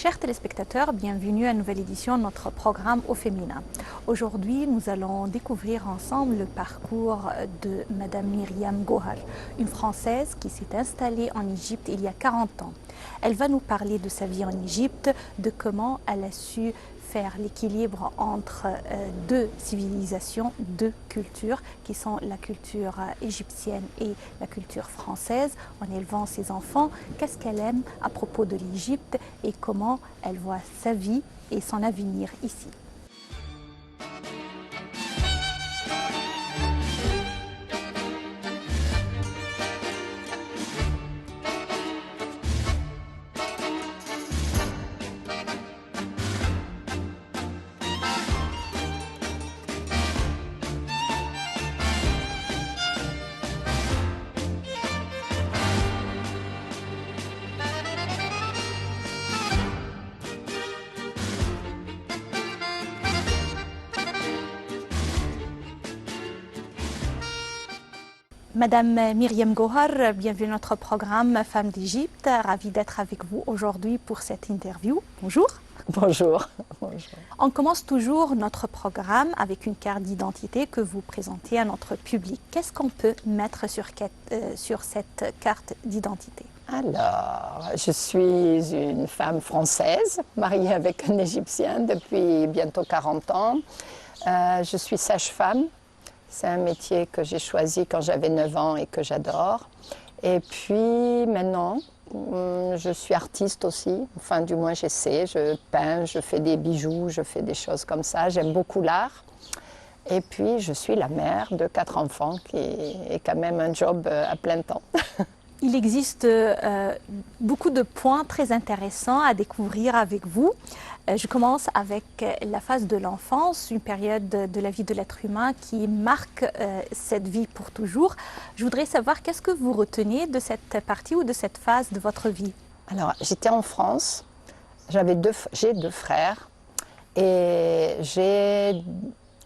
Chers téléspectateurs, bienvenue à une nouvelle édition de notre programme Au Féminin. Aujourd'hui, nous allons découvrir ensemble le parcours de Madame Myriam Gohar, une Française qui s'est installée en Égypte il y a 40 ans. Elle va nous parler de sa vie en Égypte, de comment elle a su faire l'équilibre entre deux civilisations, deux cultures, qui sont la culture égyptienne et la culture française, en élevant ses enfants. Qu'est-ce qu'elle aime à propos de l'Égypte et comment elle voit sa vie et son avenir ici. Madame Myriam Gohar, bienvenue à notre programme Femmes d'Égypte. Ravie d'être avec vous aujourd'hui pour cette interview. Bonjour. Bonjour. Bonjour. On commence toujours notre programme avec une carte d'identité que vous présentez à notre public. Qu'est-ce qu'on peut mettre sur cette carte d'identité? Alors, je suis une femme française, mariée avec un Égyptien depuis bientôt 40 ans. Je suis sage-femme. C'est un métier que j'ai choisi quand j'avais 9 ans et que j'adore. Et puis maintenant, je suis artiste aussi. Enfin, du moins, j'essaie. Je peins, je fais des bijoux, je fais des choses comme ça. J'aime beaucoup l'art. Et puis, je suis la mère de 4 enfants, qui est quand même un job à plein temps. Il existe beaucoup de points très intéressants à découvrir avec vous. Je commence avec la phase de l'enfance, une période de la vie de l'être humain qui marque cette vie pour toujours. Je voudrais savoir qu'est-ce que vous retenez de cette partie ou de cette phase de votre vie? Alors, j'étais en France, j'ai 2 frères et j'ai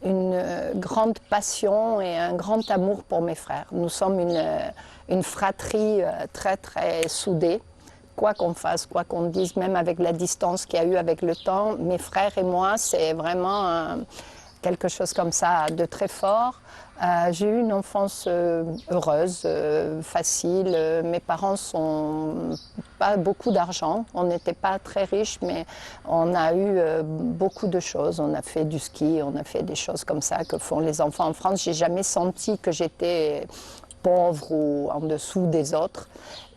une grande passion et un grand amour pour mes frères. Nous sommes une fratrie très très soudée, quoi qu'on fasse, quoi qu'on dise, même avec la distance qu'il y a eu avec le temps. Mes frères et moi, c'est vraiment quelque chose comme ça de très fort. J'ai eu une enfance heureuse, facile. Mes parents n'ont pas beaucoup d'argent. On n'était pas très riches, mais on a eu beaucoup de choses. On a fait du ski, on a fait des choses comme ça que font les enfants en France. J'ai jamais senti que j'étais pauvre ou en dessous des autres.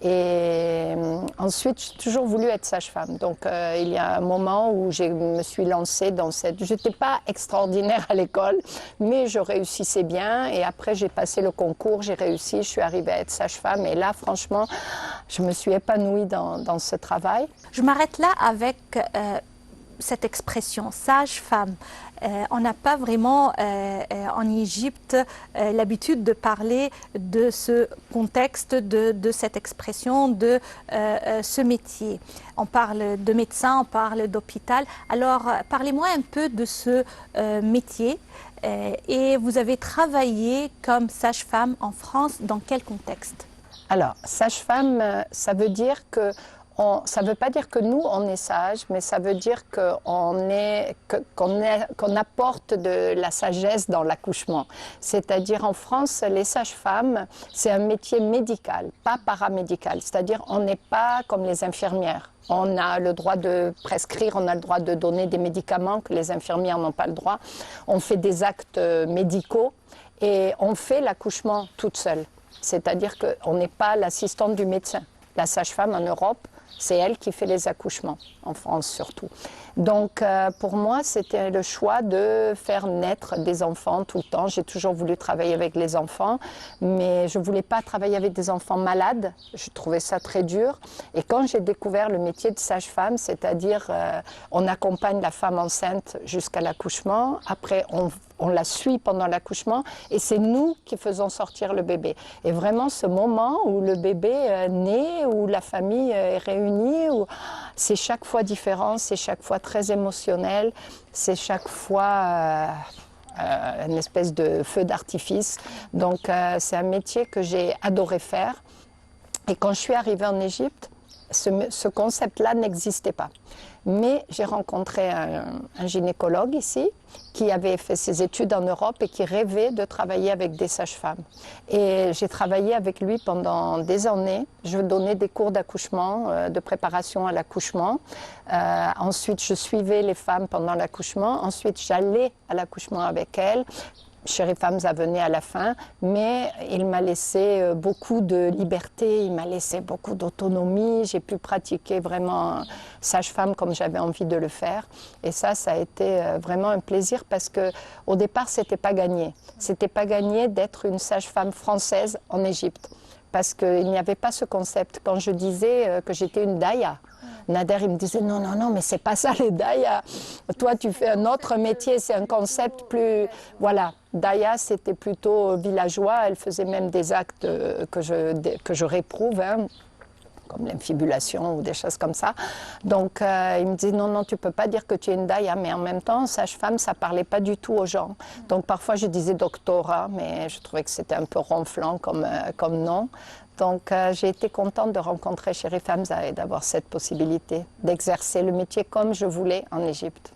Et ensuite, j'ai toujours voulu être sage-femme. Donc, il y a un moment où je me suis lancée dans cette... Je n'étais pas extraordinaire à l'école, mais je réussissais bien. Et après, j'ai passé le concours, j'ai réussi, je suis arrivée à être sage-femme. Et là, franchement, je me suis épanouie dans ce travail. Je m'arrête là avec cette expression, sage-femme. On n'a pas vraiment en Égypte l'habitude de parler de ce contexte, de cette expression, de ce métier. On parle de médecin, on parle d'hôpital. Alors, parlez-moi un peu de ce métier. Et vous avez travaillé comme sage-femme en France, dans quel contexte? Alors, sage-femme, ça veut dire que ça ne veut pas dire que nous, on est sage, mais ça veut dire qu'on apporte de la sagesse dans l'accouchement. C'est-à-dire en France, les sages-femmes, c'est un métier médical, pas paramédical. C'est-à-dire on n'est pas comme les infirmières. On a le droit de prescrire, on a le droit de donner des médicaments que les infirmières n'ont pas le droit. On fait des actes médicaux et on fait l'accouchement toute seule. C'est-à-dire qu'on n'est pas l'assistante du médecin. La sage-femme en Europe, c'est elle qui fait les accouchements, en France surtout. Donc pour moi, c'était le choix de faire naître des enfants tout le temps. J'ai toujours voulu travailler avec les enfants, mais je ne voulais pas travailler avec des enfants malades. Je trouvais ça très dur. Et quand j'ai découvert le métier de sage-femme, c'est-à-dire on accompagne la femme enceinte jusqu'à l'accouchement, après on la suit pendant l'accouchement et c'est nous qui faisons sortir le bébé. Et vraiment ce moment où le bébé naît, où la famille est réunie, c'est chaque fois différent, c'est chaque fois très émotionnel, c'est chaque fois une espèce de feu d'artifice. Donc c'est un métier que j'ai adoré faire. Et quand je suis arrivée en Égypte, ce concept-là n'existait pas. Mais j'ai rencontré un gynécologue ici qui avait fait ses études en Europe et qui rêvait de travailler avec des sages-femmes. Et j'ai travaillé avec lui pendant des années. Je donnais des cours d'accouchement, de préparation à l'accouchement. Ensuite, je suivais les femmes pendant l'accouchement. Ensuite, j'allais à l'accouchement avec elles. Chérie Famsa venait à la fin, mais il m'a laissé beaucoup de liberté, il m'a laissé beaucoup d'autonomie. J'ai pu pratiquer vraiment sage-femme comme j'avais envie de le faire. Et ça a été vraiment un plaisir parce qu'au départ, c'était pas gagné. C'était pas gagné d'être une sage-femme française en Égypte. Parce qu'il n'y avait pas ce concept. Quand je disais que j'étais une Daya, Nader, il me disait non, non, non, mais c'est pas ça les Daya. Toi, tu fais un autre métier, c'est un concept plus. Voilà. Daya, c'était plutôt villageois. Elle faisait même des actes que je réprouve, hein, comme l'infibulation ou des choses comme ça. Donc, il me dit non, non, tu peux pas dire que tu es une Daya. Mais en même temps, sage-femme, ça parlait pas du tout aux gens. Donc, parfois, je disais doctorat, mais je trouvais que c'était un peu ronflant comme nom. Donc, j'ai été contente de rencontrer Chérie Famsa et d'avoir cette possibilité d'exercer le métier comme je voulais en Égypte.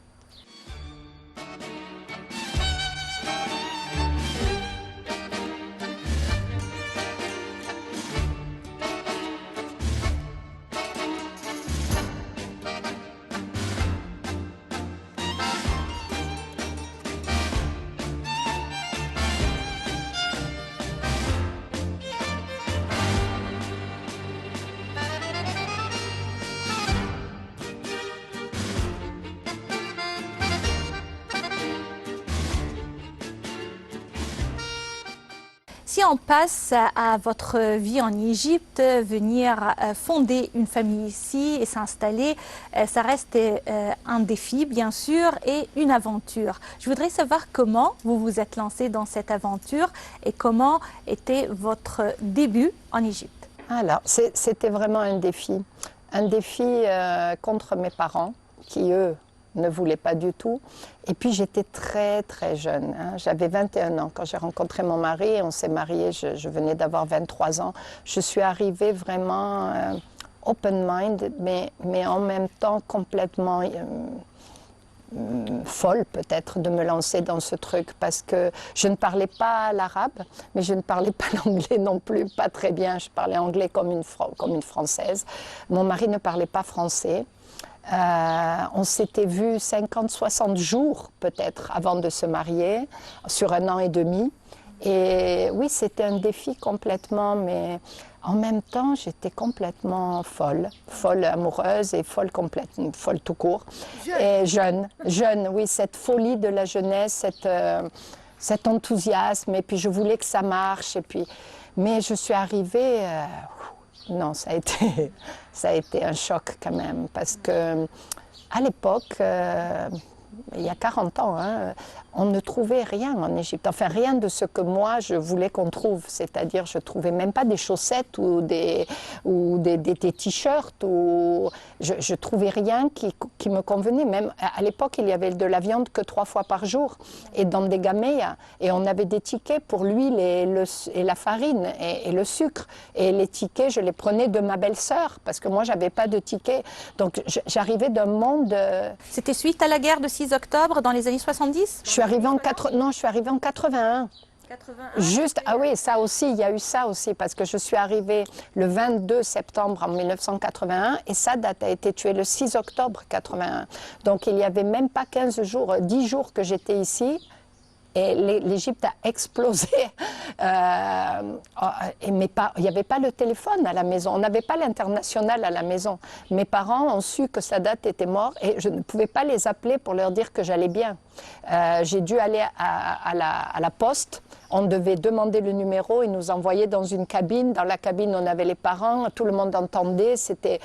Si on passe à votre vie en Égypte, venir fonder une famille ici et s'installer, ça reste un défi bien sûr et une aventure. Je voudrais savoir comment vous vous êtes lancé dans cette aventure et comment était votre début en Égypte. Alors, c'était vraiment un défi contre mes parents qui, eux, ne voulaient pas du tout. Et puis j'étais très très jeune, hein. J'avais 21 ans quand j'ai rencontré mon mari, on s'est mariés, je venais d'avoir 23 ans. Je suis arrivée vraiment open mind, mais en même temps complètement folle peut-être de me lancer dans ce truc parce que je ne parlais pas l'arabe, mais je ne parlais pas l'anglais non plus, pas très bien. Je parlais anglais comme une Française. Mon mari ne parlait pas français. On s'était vus 50-60 jours peut-être avant de se marier, sur 1 an et demi. Et oui, c'était un défi complètement, mais en même temps, j'étais complètement folle amoureuse et folle folle tout court. Et jeune, oui, cette folie de la jeunesse, cet enthousiasme, et puis je voulais que ça marche, mais je suis arrivée... Non, ça a été un choc quand même, parce que à l'époque, il y a 40 ans, hein, on ne trouvait rien en Égypte. Enfin, rien de ce que moi je voulais qu'on trouve. C'est-à-dire, je ne trouvais même pas des chaussettes ou des t-shirts. Je ne trouvais rien qui me convenait. Même à l'époque, il y avait de la viande que 3 fois par jour et dans des gameillas. Et on avait des tickets pour l'huile et la farine et le sucre. Et les tickets, je les prenais de ma belle-sœur parce que moi, je n'avais pas de tickets. Donc, j'arrivais d'un monde... C'était suite à la guerre de 6 octobre dans les années 70 ? Je suis arrivée en 81. Juste, ah oui, ça aussi, il y a eu ça aussi, parce que je suis arrivée le 22 septembre en 1981 et Sadat a été tué le 6 octobre 81. Donc il n'y avait même pas 15 jours, 10 jours que j'étais ici. Et l'Égypte a explosé. Il n'y avait pas le téléphone à la maison. On n'avait pas l'international à la maison. Mes parents ont su que Sadat était mort et je ne pouvais pas les appeler pour leur dire que j'allais bien. J'ai dû aller à la poste. On devait demander le numéro. Ils nous envoyaient dans une cabine. Dans la cabine, on avait les parents. Tout le monde entendait. C'était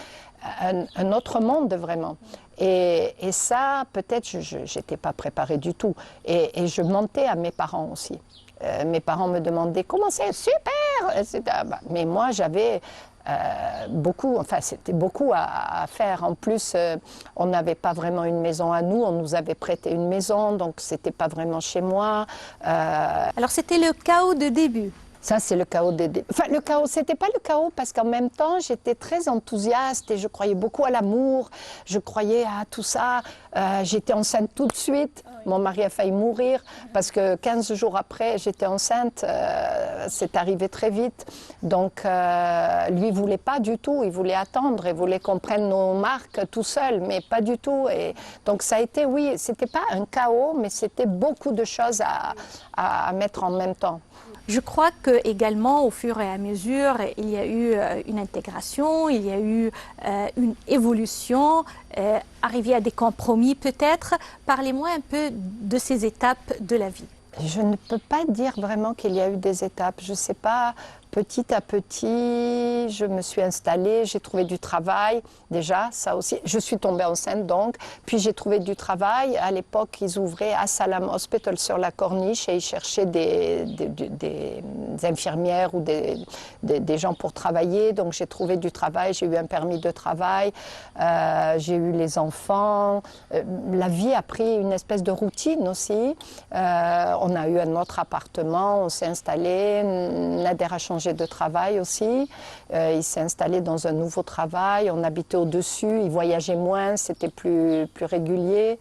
un autre monde, vraiment. Et ça, peut-être, je n'étais pas préparée du tout. Et je mentais à mes parents aussi. Mes parents me demandaient « Comment c'est ? Super !» Mais moi, j'avais c'était beaucoup à faire. En plus, on n'avait pas vraiment une maison à nous. On nous avait prêté une maison, donc ce n'était pas vraiment chez moi. Alors, c'était le chaos de début. Ça, c'est le chaos Enfin, le chaos, c'était pas le chaos parce qu'en même temps, j'étais très enthousiaste et je croyais beaucoup à l'amour, je croyais à tout ça. J'étais enceinte tout de suite. Mon mari a failli mourir parce que 15 jours après, j'étais enceinte. C'est arrivé très vite. Donc, lui, il voulait pas du tout. Il voulait attendre. Il voulait qu'on prenne nos marques tout seul, mais pas du tout. Et donc, ça a été, oui, c'était pas un chaos, mais c'était beaucoup de choses à mettre en même temps. Je crois que également, au fur et à mesure, il y a eu une intégration, il y a eu une évolution, arriver à des compromis peut-être. Parlez-moi un peu de ces étapes de la vie. Je ne peux pas dire vraiment qu'il y a eu des étapes. Je ne sais pas, petit à petit, je me suis installée, j'ai trouvé du travail. Déjà, ça aussi, je suis tombée enceinte donc. Puis j'ai trouvé du travail. À l'époque, ils ouvraient à Salam Hospital sur la Corniche et ils cherchaient des infirmières ou des gens pour travailler. Donc j'ai trouvé du travail, j'ai eu un permis de travail, j'ai eu les enfants. La vie a pris une espèce de routine aussi. On a eu un autre appartement, on s'est installé. Nader a changé de travail aussi. Il s'est installé dans un nouveau travail. On habitait au-dessus, il voyageait moins, c'était plus régulier.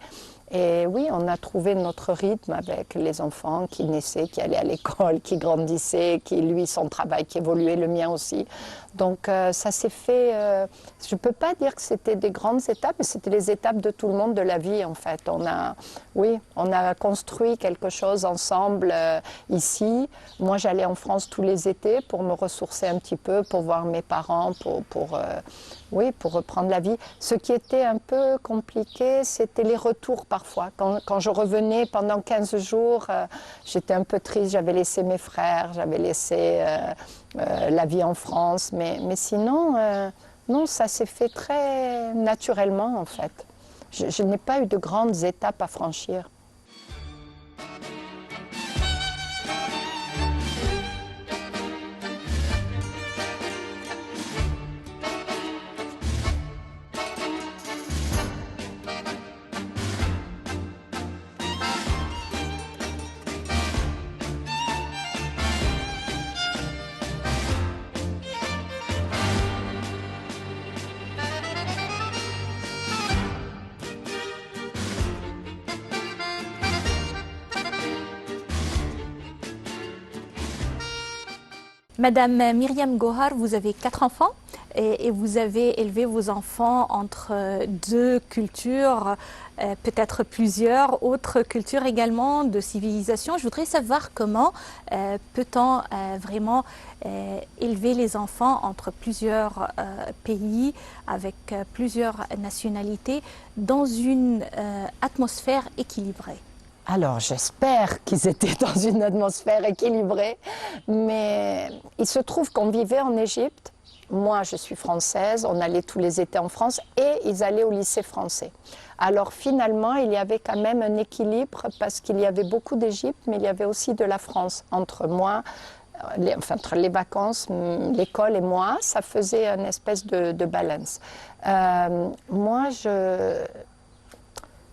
Et oui, on a trouvé notre rythme avec les enfants qui naissaient, qui allaient à l'école, qui grandissaient, qui, lui, son travail qui évoluait, le mien aussi. Donc ça s'est fait, je ne peux pas dire que c'était des grandes étapes, mais c'était les étapes de tout le monde de la vie en fait. On a construit quelque chose ensemble ici. Moi j'allais en France tous les étés pour me ressourcer un petit peu, pour voir mes parents, pour reprendre la vie. Ce qui était un peu compliqué, c'était les retours parfois. Quand je revenais pendant 15 jours, j'étais un peu triste, j'avais laissé mes frères, j'avais laissé la vie en France. Mais sinon, non, ça s'est fait très naturellement en fait. Je n'ai pas eu de grandes étapes à franchir. Madame Myriam Gohar, vous avez 4 enfants et vous avez élevé vos enfants entre 2 cultures, peut-être plusieurs autres cultures également de civilisation. Je voudrais savoir comment peut-on vraiment élever les enfants entre plusieurs pays, avec plusieurs nationalités, dans une atmosphère équilibrée. Alors, j'espère qu'ils étaient dans une atmosphère équilibrée, mais il se trouve qu'on vivait en Égypte. Moi, je suis française, on allait tous les étés en France et ils allaient au lycée français. Alors finalement, il y avait quand même un équilibre parce qu'il y avait beaucoup d'Égypte, mais il y avait aussi de la France entre moi. Entre les vacances, l'école et moi, ça faisait une espèce de balance. Moi,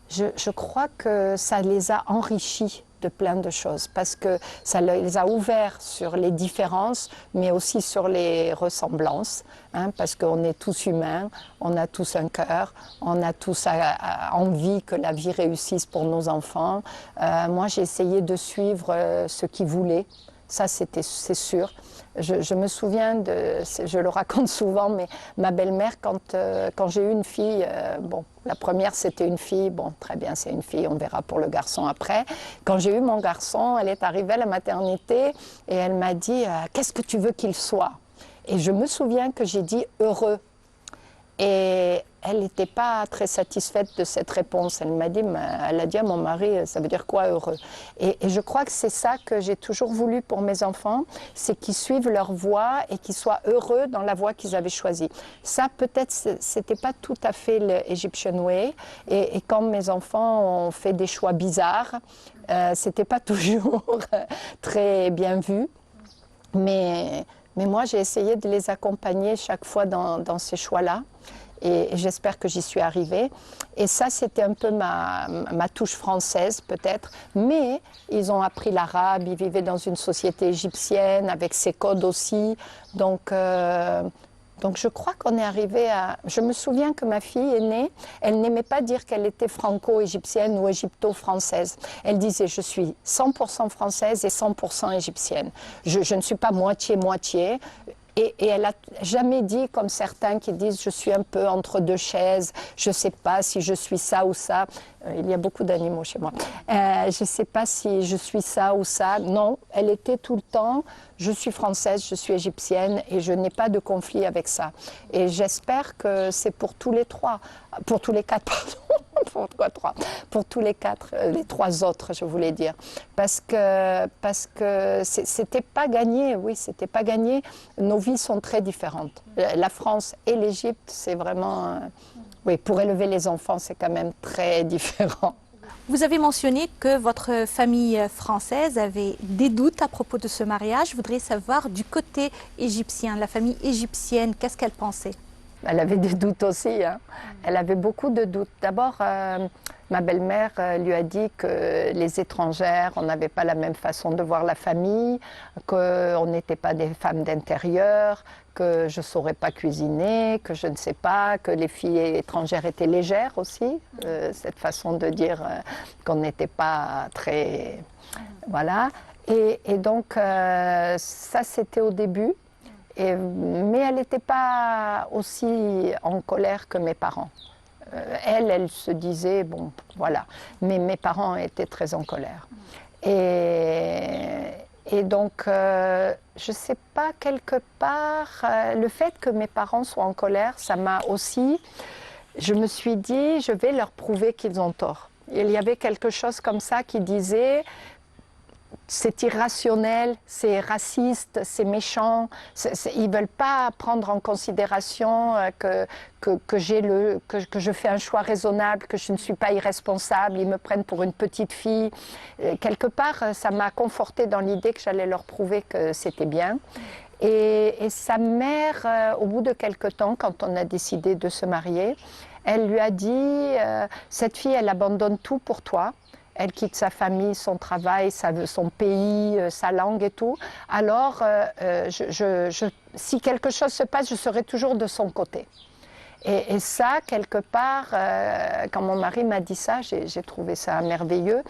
je crois que ça les a enrichis de plein de choses parce que ça les a ouverts sur les différences mais aussi sur les ressemblances parce qu'on est tous humains, on a tous un cœur, on a tous envie que la vie réussisse pour nos enfants. Moi j'ai essayé de suivre ce qu'ils voulaient, ça c'est sûr. Je me souviens, je le raconte souvent, mais ma belle-mère, quand j'ai eu une fille, la première c'était une fille, bon très bien c'est une fille, on verra pour le garçon après. Quand j'ai eu mon garçon, elle est arrivée à la maternité et elle m'a dit « Qu'est-ce que tu veux qu'il soit ?» Et je me souviens que j'ai dit « Heureux ». Et elle n'était pas très satisfaite de cette réponse. Elle m'a dit, elle a dit à mon mari, ça veut dire quoi heureux? Et je crois que c'est ça que j'ai toujours voulu pour mes enfants, c'est qu'ils suivent leur voie et qu'ils soient heureux dans la voie qu'ils avaient choisie. Ça, peut-être, c'était pas tout à fait l'Egyptian Way. Et quand mes enfants ont fait des choix bizarres, c'était pas toujours très bien vu. Mais moi, j'ai essayé de les accompagner chaque fois dans ces choix-là. et j'espère que j'y suis arrivée. Et ça, c'était un peu ma touche française peut-être, mais ils ont appris l'arabe, ils vivaient dans une société égyptienne avec ses codes aussi, donc je crois qu'on est arrivé à... Je me souviens que ma fille aînée, elle n'aimait pas dire qu'elle était franco-égyptienne ou égypto-française. Elle disait « je suis 100% française et 100% égyptienne. Je ne suis pas moitié-moitié ». Et elle n'a jamais dit, comme certains qui disent « je suis un peu entre deux chaises, je ne sais pas si je suis ça ou ça ». Il y a beaucoup d'animaux chez moi. Je ne sais pas si je suis ça ou ça. Non, elle était tout le temps « je suis française, je suis égyptienne » et je n'ai pas de conflit avec ça. Et j'espère que c'est pour tous les trois, pour tous les quatre, pardon. Pourquoi trois? Pour tous les quatre, les trois autres, je voulais dire. Parce que c'était pas gagné, oui, c'était pas gagné. Nos vies sont très différentes. La France et l'Égypte, c'est vraiment... oui, pour élever les enfants, c'est quand même très différent. Vous avez mentionné que votre famille française avait des doutes à propos de ce mariage. Je voudrais savoir du côté égyptien, la famille égyptienne, qu'est-ce qu'elle pensait? Elle avait des doutes aussi, hein. Elle avait beaucoup de doutes. D'abord, ma belle-mère lui a dit que les étrangères, on n'avait pas la même façon de voir la famille, qu'on n'était pas des femmes d'intérieur, que je ne saurais pas cuisiner, que je ne sais pas, que les filles étrangères étaient légères aussi, cette façon de dire qu'on n'était pas très... Voilà. Et donc, ça, c'était au début. Mais elle n'était pas aussi en colère que mes parents. Elle se disait, bon, voilà. Mais mes parents étaient très en colère. Et donc, je ne sais pas, quelque part, le fait que mes parents soient en colère, ça m'a aussi... Je me suis dit, je vais leur prouver qu'ils ont tort. Il y avait quelque chose comme ça qui disait... c'est irrationnel, c'est raciste, c'est méchant. Ils ne veulent pas prendre en considération que je fais un choix raisonnable, que je ne suis pas irresponsable. Ils me prennent pour une petite fille. Quelque part, ça m'a confortée dans l'idée que j'allais leur prouver que c'était bien. Et sa mère, au bout de quelque temps, quand on a décidé de se marier, elle lui a dit « cette fille, elle abandonne tout pour toi ». Elle quitte sa famille, son travail, son pays, sa langue et tout. Alors, si quelque chose se passe, je serai toujours de son côté. Et ça, quelque part, quand mon mari m'a dit ça, j'ai trouvé ça merveilleux.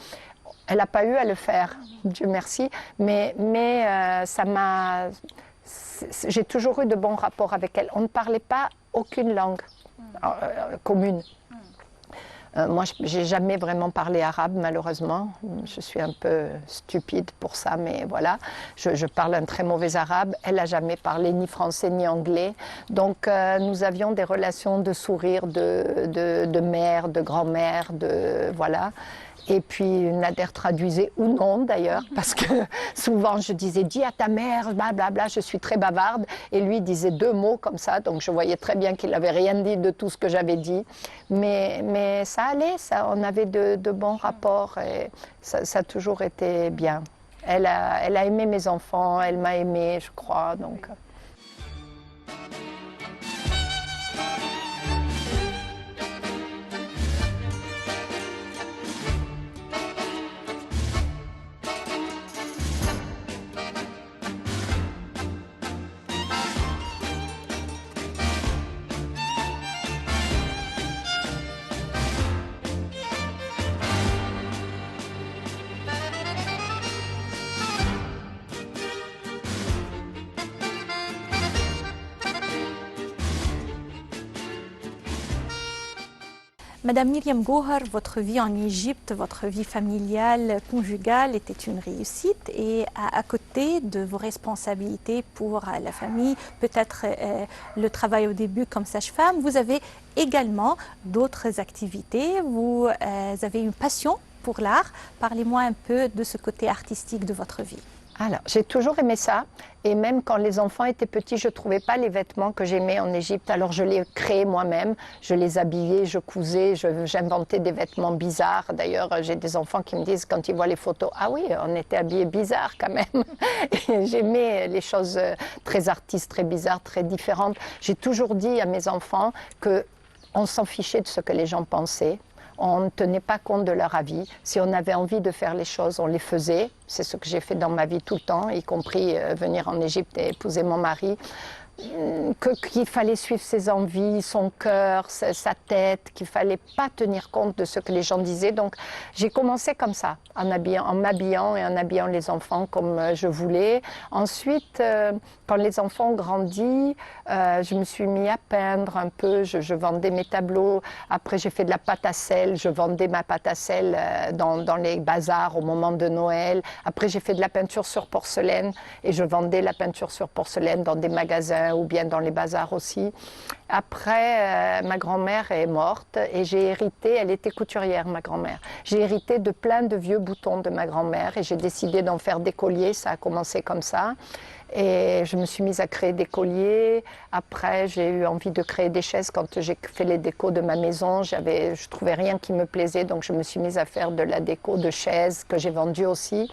Elle n'a pas eu à le faire, Dieu merci, mais ça m'a... J'ai toujours eu de bons rapports avec elle. On ne parlait pas aucune langue commune. Moi, je n'ai jamais vraiment parlé arabe, malheureusement. Je suis un peu stupide pour ça, mais voilà. Je parle un très mauvais arabe. Elle n'a jamais parlé ni français ni anglais. Donc, nous avions des relations de sourire, de mère, de grand-mère, voilà. Et puis Nader traduisait ou non d'ailleurs, parce que souvent je disais « dis à ta mère, blablabla », je suis très bavarde, et lui disait 2 mots comme ça, donc je voyais très bien qu'il n'avait rien dit de tout ce que j'avais dit. Mais ça allait, on avait de bons rapports, et ça a toujours été bien. Elle a aimé mes enfants, elle m'a aimée, je crois, donc... Madame Myriam Gohar, votre vie en Égypte, votre vie familiale, conjugale était une réussite, et à côté de vos responsabilités pour la famille, peut-être le travail au début comme sage-femme, vous avez également d'autres activités. Vous avez une passion pour l'art. Parlez-moi un peu de ce côté artistique de votre vie. Alors, j'ai toujours aimé ça, et même quand les enfants étaient petits, je ne trouvais pas les vêtements que j'aimais en Égypte, alors je les créais moi-même, je les habillais, je cousais, j'inventais des vêtements bizarres. D'ailleurs, j'ai des enfants qui me disent, quand ils voient les photos, « Ah oui, on était habillés bizarres quand même !» J'aimais les choses très artistes, très bizarres, très différentes. J'ai toujours dit à mes enfants que on s'en fichait de ce que les gens pensaient. On ne tenait pas compte de leur avis. Si on avait envie de faire les choses, on les faisait. C'est ce que j'ai fait dans ma vie tout le temps, y compris venir en Égypte et épouser mon mari. Qu'il fallait suivre ses envies, son cœur, sa tête, qu'il ne fallait pas tenir compte de ce que les gens disaient. Donc j'ai commencé comme ça, en m'habillant et en habillant les enfants comme je voulais. Ensuite, quand les enfants ont grandi, je me suis mis à peindre un peu, je vendais mes tableaux. Après j'ai fait de la pâte à sel, je vendais ma pâte à sel dans les bazars au moment de Noël. Après j'ai fait de la peinture sur porcelaine et je vendais la peinture sur porcelaine dans des magasins ou bien dans les bazars aussi. Après, ma grand-mère est morte et j'ai hérité, elle était couturière ma grand-mère, j'ai hérité de plein de vieux boutons de ma grand-mère et j'ai décidé d'en faire des colliers, ça a commencé comme ça. Et je me suis mise à créer des colliers. Après, j'ai eu envie de créer des chaises. Quand j'ai fait les décos de ma maison, je trouvais rien qui me plaisait, donc je me suis mise à faire de la déco de chaises que j'ai vendue aussi.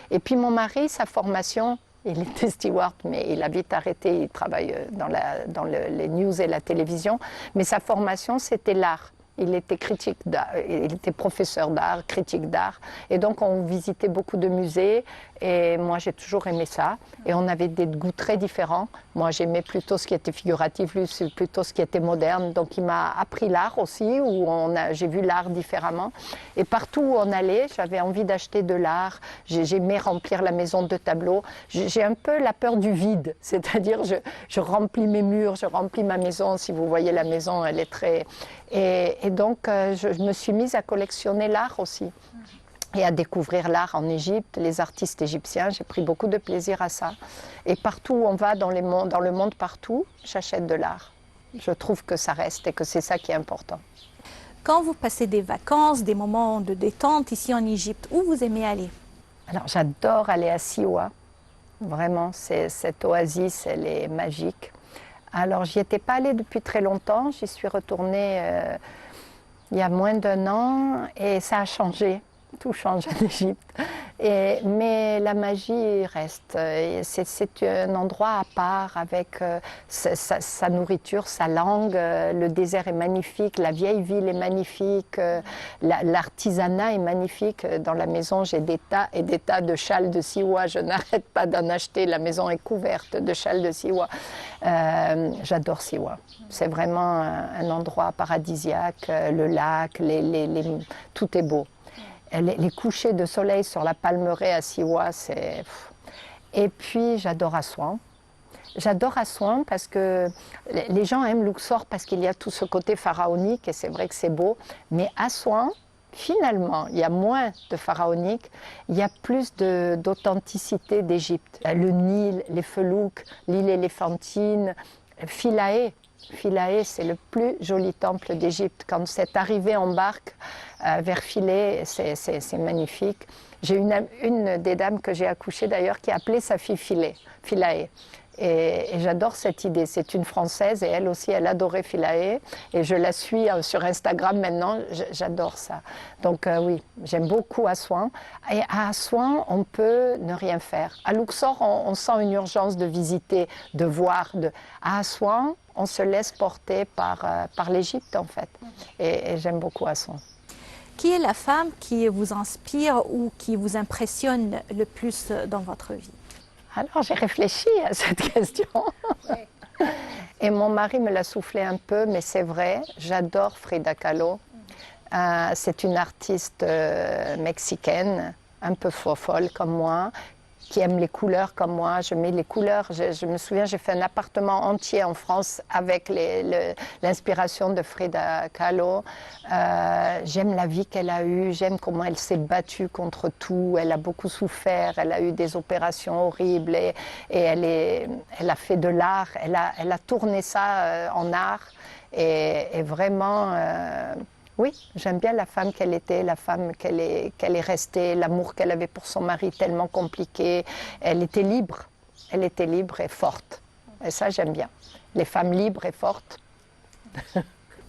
Et puis mon mari, sa formation, il était steward, mais il a vite arrêté, il travaille dans les news et la télévision. Mais sa formation, c'était l'art. Il était critique d'art, il était professeur d'art, critique d'art. Et donc, on visitait beaucoup de musées. Et moi, j'ai toujours aimé ça. Et on avait des goûts très différents. Moi, j'aimais plutôt ce qui était figuratif, lui, c'est plutôt ce qui était moderne. Donc, il m'a appris l'art aussi, où j'ai vu l'art différemment. Et partout où on allait, j'avais envie d'acheter de l'art. J'aimais remplir la maison de tableaux. J'ai un peu la peur du vide. C'est-à-dire, je remplis mes murs, je remplis ma maison. Si vous voyez la maison, elle est très... Et donc, je me suis mise à collectionner l'art aussi et à découvrir l'art en Égypte, les artistes égyptiens. J'ai pris beaucoup de plaisir à ça. Et partout où on va, dans le monde partout, j'achète de l'art. Je trouve que ça reste et que c'est ça qui est important. Quand vous passez des vacances, des moments de détente ici en Égypte, où vous aimez aller? Alors, j'adore aller à Siwa. Vraiment, cette oasis, elle est magique. Alors, j'y étais pas allée depuis très longtemps. J'y suis retournée il y a moins d'1 an et ça a changé. Tout change en Égypte. Mais la magie reste. C'est un endroit à part avec sa nourriture, sa langue. Le désert est magnifique, la vieille ville est magnifique, l'artisanat est magnifique. Dans la maison, j'ai des tas et des tas de châles de Siwa. Je n'arrête pas d'en acheter. La maison est couverte de châles de Siwa. J'adore Siwa. C'est vraiment un endroit paradisiaque. Le lac, tout est beau. Les couchers de soleil sur la palmeraie à Siwa, c'est... Et puis, j'adore Assouan. J'adore Assouan parce que les gens aiment Luxor parce qu'il y a tout ce côté pharaonique et c'est vrai que c'est beau. Mais Assouan, finalement, il y a moins de pharaonique, il y a plus d'authenticité d'Égypte. Le Nil, les Felouks, l'île éléphantine, Philae. Philae, c'est le plus joli temple d'Égypte. Quand c'est arrivé en barque vers Philae, c'est magnifique. J'ai une des dames que j'ai accouchées d'ailleurs qui a appelé sa fille Philae. Et j'adore cette idée. C'est une Française et elle aussi, elle adorait Philae. Et je la suis sur Instagram maintenant. J'adore ça. Donc oui, j'aime beaucoup Assouan. Et à Assouan, on peut ne rien faire. À Luxor, on sent une urgence de visiter, de voir. À Assouan, on se laisse porter par l'Égypte en fait. Et j'aime beaucoup Assouan. Qui est la femme qui vous inspire ou qui vous impressionne le plus dans votre vie? Alors j'ai réfléchi à cette question. Oui. Et mon mari me l'a soufflé un peu, mais c'est vrai, j'adore Frida Kahlo. C'est une artiste mexicaine, un peu folle comme moi, qui aime les couleurs comme moi. Je mets les couleurs. Je me souviens, j'ai fait un appartement entier en France avec l'inspiration de Frida Kahlo. J'aime la vie qu'elle a eue, j'aime comment elle s'est battue contre tout. Elle a beaucoup souffert, elle a eu des opérations horribles et elle a fait de l'art. Elle a tourné ça en art et vraiment... Oui, j'aime bien la femme qu'elle était, la femme qu'elle est restée, l'amour qu'elle avait pour son mari tellement compliqué. Elle était libre et forte. Et ça, j'aime bien. Les femmes libres et fortes.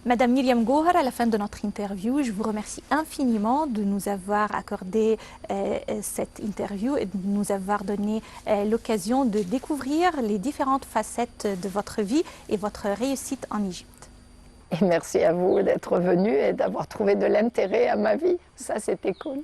Madame Myriam Gohar, à la fin de notre interview, je vous remercie infiniment de nous avoir accordé cette interview et de nous avoir donné l'occasion de découvrir les différentes facettes de votre vie et votre réussite en Égypte. Et merci à vous d'être venu et d'avoir trouvé de l'intérêt à ma vie. Ça, c'était cool.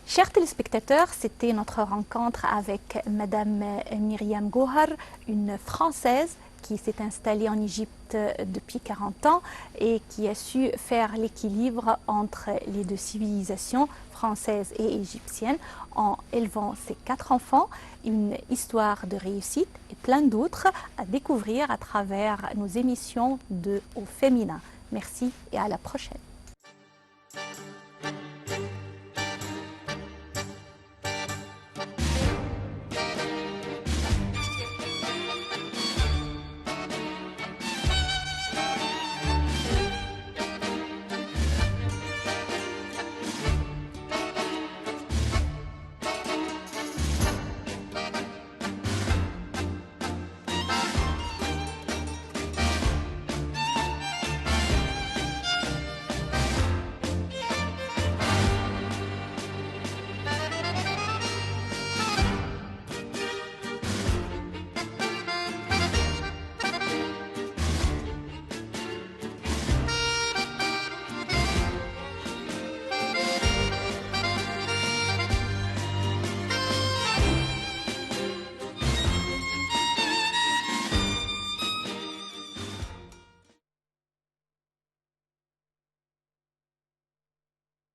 Chers téléspectateurs, c'était notre rencontre avec Madame Myriam Gohar, une Française qui s'est installée en Égypte depuis 40 ans et qui a su faire l'équilibre entre les deux civilisations, française et égyptienne, en élevant ses 4 enfants. Une histoire de réussite et plein d'autres à découvrir à travers nos émissions de Au Féminin. Merci et à la prochaine.